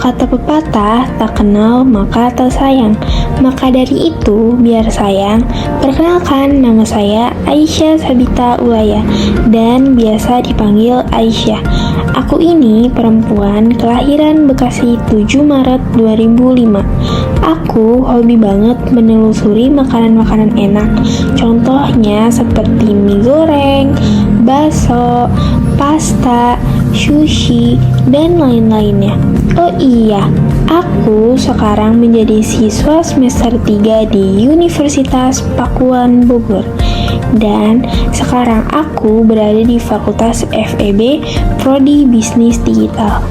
kata pepatah, tak kenal maka tak sayang. Maka dari itu, biar sayang, perkenalkan nama saya Aisyah Sabita Ulaya dan biasa dipanggil Aisyah. Aku ini perempuan kelahiran Bekasi 7 Maret 2005. Aku hobi banget menelusuri makanan-makanan enak. Contohnya seperti mie goreng, bakso, pasta, sushi, dan lain-lainnya. Oh iya, aku sekarang menjadi siswa semester 3 di Universitas Pakuan Bogor. Dan sekarang aku berada di Fakultas FEB Prodi Bisnis Digital.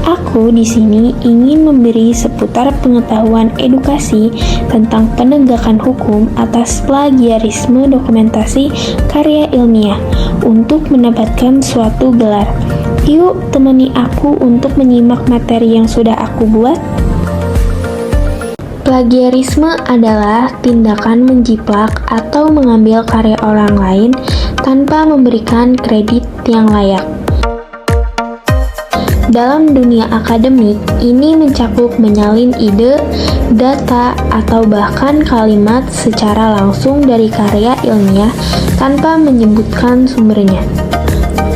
Aku di sini ingin memberi seputar pengetahuan edukasi tentang penegakan hukum atas plagiarisme dokumentasi karya ilmiah untuk mendapatkan suatu gelar. Yuk temani aku untuk menyimak materi yang sudah aku buat. Plagiarisme adalah tindakan menjiplak atau mengambil karya orang lain tanpa memberikan kredit yang layak. Dalam dunia akademik, ini mencakup menyalin ide, data, atau bahkan kalimat secara langsung dari karya ilmiah tanpa menyebutkan sumbernya.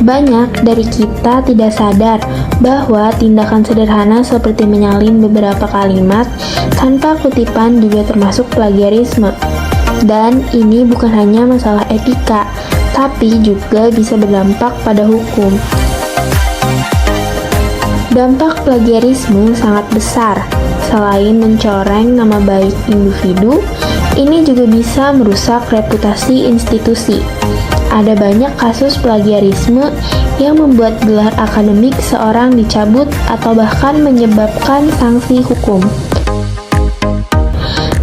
Banyak dari kita tidak sadar bahwa tindakan sederhana seperti menyalin beberapa kalimat tanpa kutipan juga termasuk plagiarisme. Dan ini bukan hanya masalah etika, tapi juga bisa berdampak pada hukum. Dampak plagiarisme sangat besar. Selain mencoreng nama baik individu, ini juga bisa merusak reputasi institusi. Ada banyak kasus plagiarisme yang membuat gelar akademik seorang dicabut atau bahkan menyebabkan sanksi hukum.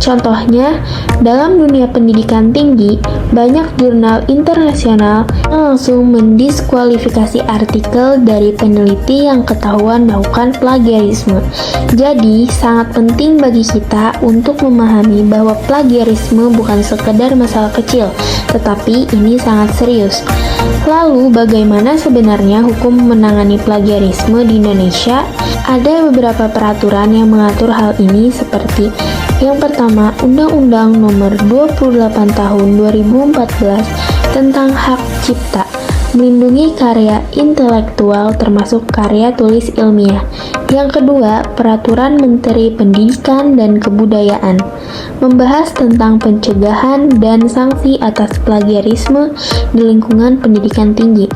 Contohnya, dalam dunia pendidikan tinggi, banyak jurnal internasional yang langsung mendiskualifikasi artikel dari peneliti yang ketahuan melakukan plagiarisme. Jadi, sangat penting bagi kita untuk memahami bahwa plagiarisme bukan sekedar masalah kecil, tetapi ini sangat serius. Lalu, bagaimana sebenarnya hukum menangani plagiarisme di Indonesia? Ada beberapa peraturan yang mengatur hal ini seperti yang pertama, Undang-Undang Nomor 28 Tahun 2014 tentang Hak Cipta, melindungi karya intelektual termasuk karya tulis ilmiah. Yang kedua, Peraturan Menteri Pendidikan dan Kebudayaan, membahas tentang pencegahan dan sanksi atas plagiarisme di lingkungan pendidikan tinggi.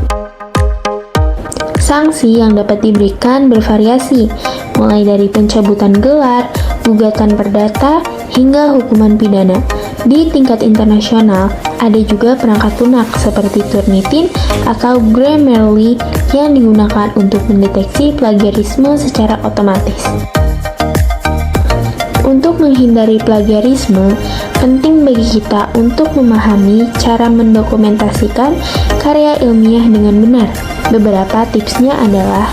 Sanksi yang dapat diberikan bervariasi, mulai dari pencabutan gelar, gugatan perdata, hingga hukuman pidana. Di tingkat internasional, ada juga perangkat lunak seperti Turnitin atau Grammarly yang digunakan untuk mendeteksi plagiarisme secara otomatis. Untuk menghindari plagiarisme, penting bagi kita untuk memahami cara mendokumentasikan karya ilmiah dengan benar. Beberapa tipsnya adalah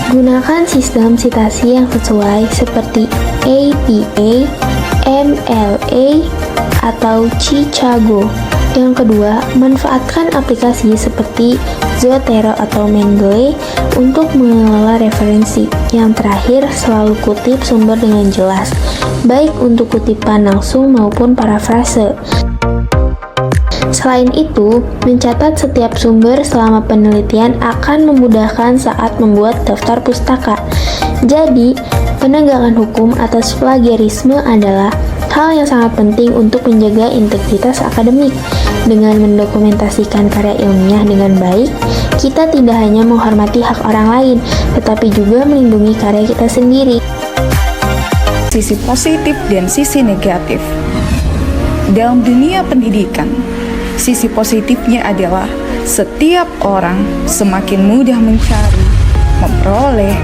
gunakan sistem sitasi yang sesuai seperti APA, MLA, atau Chicago. Yang kedua, manfaatkan aplikasi seperti Zotero atau Mendeley untuk mengelola referensi. Yang terakhir, selalu kutip sumber dengan jelas, baik untuk kutipan langsung maupun parafrase. Selain itu, mencatat setiap sumber selama penelitian akan memudahkan saat membuat daftar pustaka. Jadi, penegakan hukum atas plagiarisme adalah hal yang sangat penting untuk menjaga integritas akademik. Dengan mendokumentasikan karya ilmiah dengan baik, kita tidak hanya menghormati hak orang lain, tetapi juga melindungi karya kita sendiri. Sisi positif dan sisi negatif. Dalam dunia pendidikan, sisi positifnya adalah setiap orang semakin mudah mencari, memperoleh,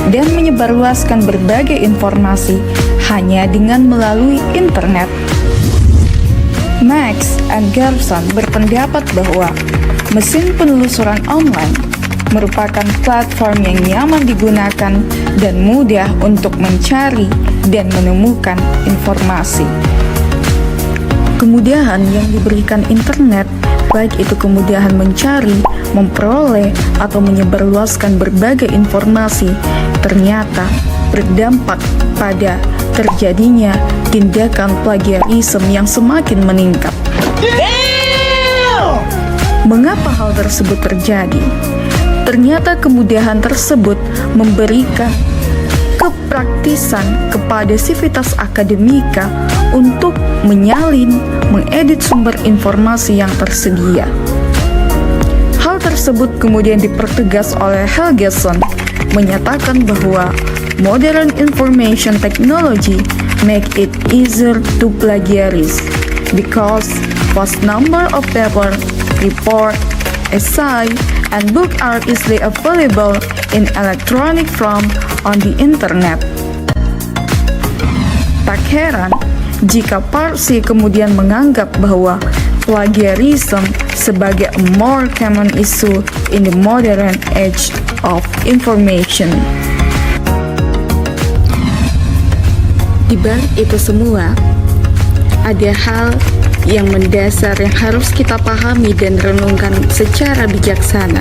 dan menyebarluaskan berbagai informasi hanya dengan melalui internet. Max and Gerson berpendapat bahwa mesin penelusuran online merupakan platform yang nyaman digunakan dan mudah untuk mencari dan menemukan informasi. Kemudahan yang diberikan internet, baik itu kemudahan mencari, memperoleh, atau menyebarluaskan berbagai informasi, ternyata berdampak pada terjadinya tindakan plagiarisme yang semakin meningkat. Mengapa hal tersebut terjadi? Ternyata kemudahan tersebut memberikan kepraktisan kepada sivitas akademika untuk menyalin, mengedit sumber informasi yang tersedia. Hal tersebut kemudian dipertegas oleh Helgeson, menyatakan bahwa modern information technology make it easier to plagiarize because vast number of paper, report, essay, and book are easily available in electronic form on the internet. Tak heran jika Parsi kemudian menganggap bahwa plagiarism sebagai a more common issue in the modern age of information. Di balik itu semua, ada hal yang mendasar yang harus kita pahami dan renungkan secara bijaksana.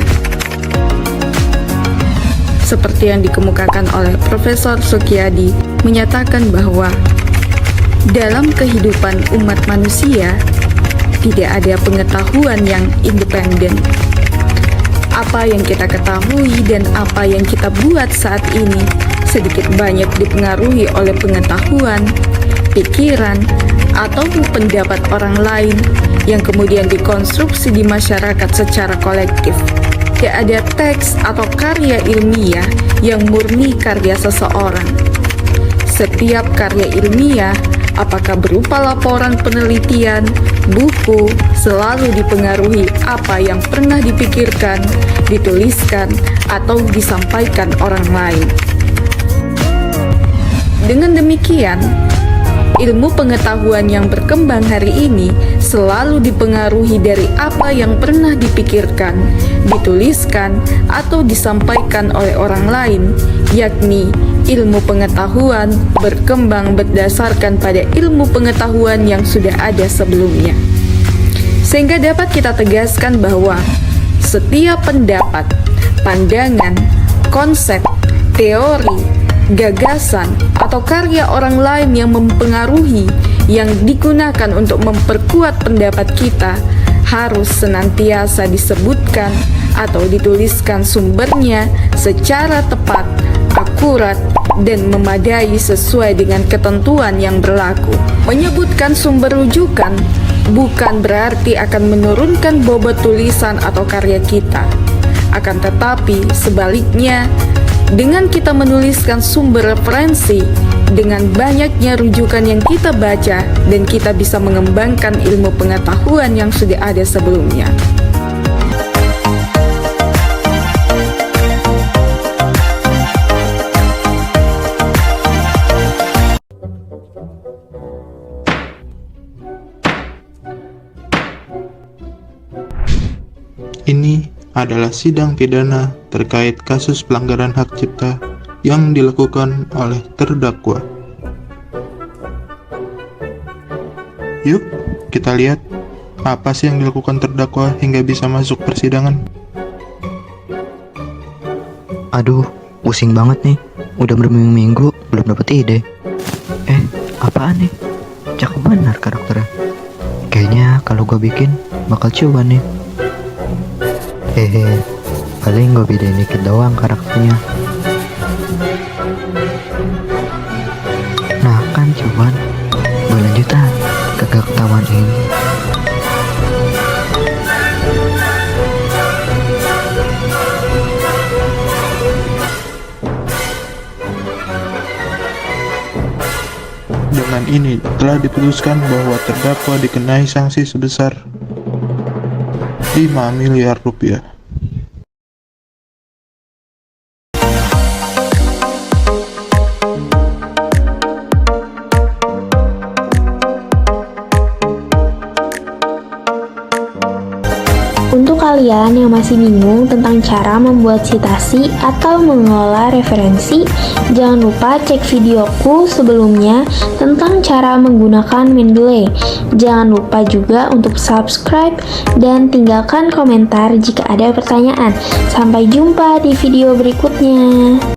Seperti yang dikemukakan oleh Profesor Sukyadi, menyatakan bahwa dalam kehidupan umat manusia tidak ada pengetahuan yang independen. Apa yang kita ketahui dan apa yang kita buat saat ini sedikit banyak dipengaruhi oleh pengetahuan, pikiran, atau pendapat orang lain yang kemudian dikonstruksi di masyarakat secara kolektif. Tidak ada teks atau karya ilmiah yang murni karya seseorang. Setiap karya ilmiah, apakah berupa laporan penelitian, buku, selalu dipengaruhi apa yang pernah dipikirkan, dituliskan, atau disampaikan orang lain. Dengan demikian, ilmu pengetahuan yang berkembang hari ini selalu dipengaruhi dari apa yang pernah dipikirkan, dituliskan, atau disampaikan oleh orang lain, yakni ilmu pengetahuan berkembang berdasarkan pada ilmu pengetahuan yang sudah ada sebelumnya. Sehingga dapat kita tegaskan bahwa setiap pendapat, pandangan, konsep, teori, gagasan, atau karya orang lain yang mempengaruhi yang digunakan untuk memperkuat pendapat kita harus senantiasa disebutkan atau dituliskan sumbernya secara tepat, akurat, dan memadai sesuai dengan ketentuan yang berlaku. Menyebutkan sumber rujukan bukan berarti akan menurunkan bobot tulisan atau karya kita. Akan tetapi sebaliknya, dengan kita menuliskan sumber referensi, dengan banyaknya rujukan yang kita baca, dan kita bisa mengembangkan ilmu pengetahuan yang sudah ada sebelumnya. Ini adalah sidang pidana terkait kasus pelanggaran hak cipta yang dilakukan oleh terdakwa. Yuk, kita lihat apa sih yang dilakukan terdakwa hingga bisa masuk persidangan. Aduh, pusing banget nih. Udah berminggu-minggu belum dapet ide. Apaan nih? Cakep benar karakternya. Kayaknya kalau gue bikin bakal cuan nih. Paling gue bedain dikit doang karakternya. Nah kan cuman berlanjutan, kagak ketahuan ini. Dengan ini telah diputuskan bahwa terdakwa dikenai sanksi sebesar 5 miliar rupiah. Untuk kalian yang masih bingung tentang cara membuat citasi atau mengelola referensi, jangan lupa cek videoku sebelumnya tentang cara menggunakan Mendeley. Jangan lupa juga untuk subscribe dan tinggalkan komentar jika ada pertanyaan. Sampai jumpa di video berikutnya.